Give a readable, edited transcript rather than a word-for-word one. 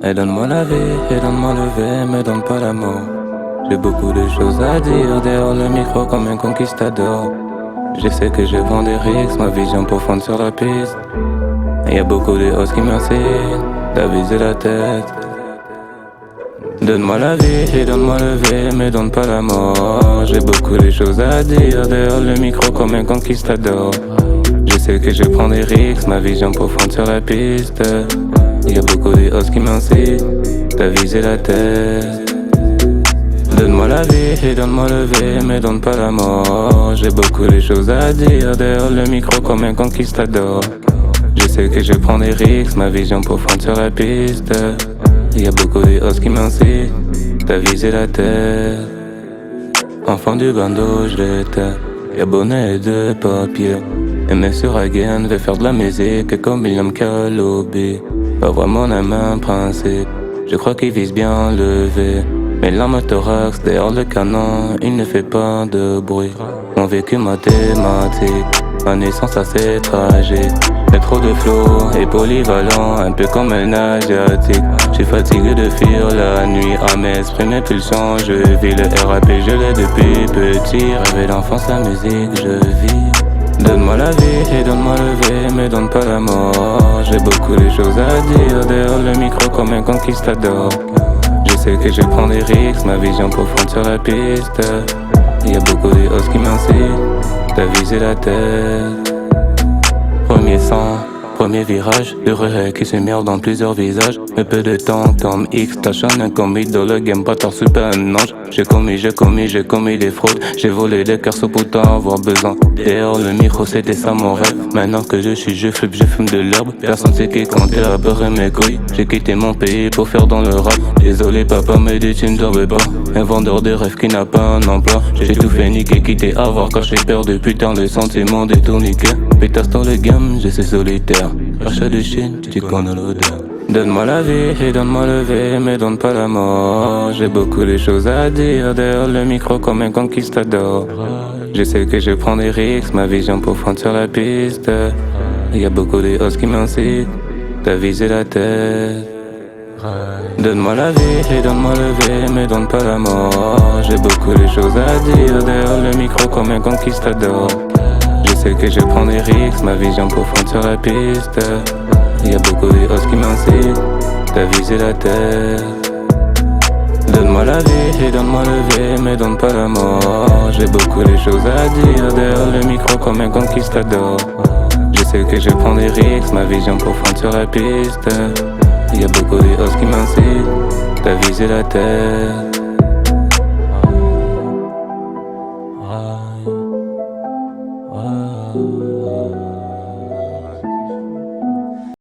Et donne-moi la vie, et donne-moi le V, mais donne pas l'amour. J'ai beaucoup de choses à dire, derrière le micro comme un conquistador. Je sais que je prends des risques, ma vision profonde sur la piste. Y'a beaucoup de hausses qui m'incitent d'aviser la tête. Donne-moi la vie et donne-moi le V, mais donne pas la mort. J'ai beaucoup de choses à dire, derrière le micro comme un conquistador. Je sais que je prends des risques, ma vision profonde sur la piste. Y'a beaucoup de hausses qui m'incitent d'aviser la tête. Donne-moi la vie et donne-moi le V, mais donne pas la mort. J'ai beaucoup de choses à dire, derrière le micro comme un conquistador. Je sais que je prends des risques, ma vision profonde sur la piste. Y'a beaucoup de hausses qui m'incitent d'aviser la tête. Enfant du bando, je l'étais. Y'a bonnet de papier. Aimé sur again, veut faire de la musique comme William Calobi. Pas vraiment un même principe. Je crois qu'il vise bien levé. Mais l'arme au thorax, derrière le canon, il ne fait pas de bruit. Mon vécu mathématique, ma naissance assez tragique. Y'a trop de flow et polyvalent, un peu comme un asiatique. J'suis fatigué de fuir la nuit, à m'exprimer pulsions. Je vis le RAP, je l'ai depuis petit. Rêver d'enfance, la musique, je vis. Donne-moi la vie et donne-moi le V, mais donne pas la mort. J'ai beaucoup de choses à dire, derrière le micro comme un conquistador. Je sais que je prends des risques, ma vision profonde sur la piste. Y'a beaucoup de hausses qui m'incitent d'aviser la tête. Premier sang, premier virage, le regret qui se merde dans plusieurs visages. Mais peu de temps, comme X, tâchonne un comique dans le game, pas tard super un ange. J'ai commis des fraudes. J'ai volé des cœurs sans pourtant avoir besoin. Derrière le micro, c'était ça mon rêve. Maintenant que je flippe, je fume de l'herbe. Personne sait qui comptait à peur et mes couilles. J'ai quitté mon pays pour faire dans le rap. Désolé papa, mais dit tu ne t'en veux pas. Un vendeur de rêve qui n'a pas un emploi. J'ai tout fait niquer, quitté avoir quand j'ai perdu. Putain, le sentiment des tourniquets. Pétasse dans le game, je suis solitaire. Rachat de Chine, tu connais l'odeur. Donne-moi la vie et donne-moi le V, mais donne pas la mort. J'ai beaucoup de choses à dire, derrière le micro comme un conquistador. Je sais que je prends des risques, ma vision profonde sur la piste. Y'a beaucoup de hausses qui m'incitent d'aviser la tête. Donne-moi la vie et donne-moi le V, mais donne pas la mort. J'ai beaucoup de choses à dire, derrière le micro comme un conquistador. Je sais que je prends des risques, ma vision profonde sur la piste. Y'a beaucoup de hausses qui m'incitent d'aviser la tête. Donne-moi la vie et donne-moi le V, mais donne pas la mort. J'ai beaucoup de choses à dire, derrière le micro comme un conquistador. Je sais que je prends des risques, ma vision profonde sur la piste. Y'a beaucoup de hausses qui m'incitent d'aviser la tête.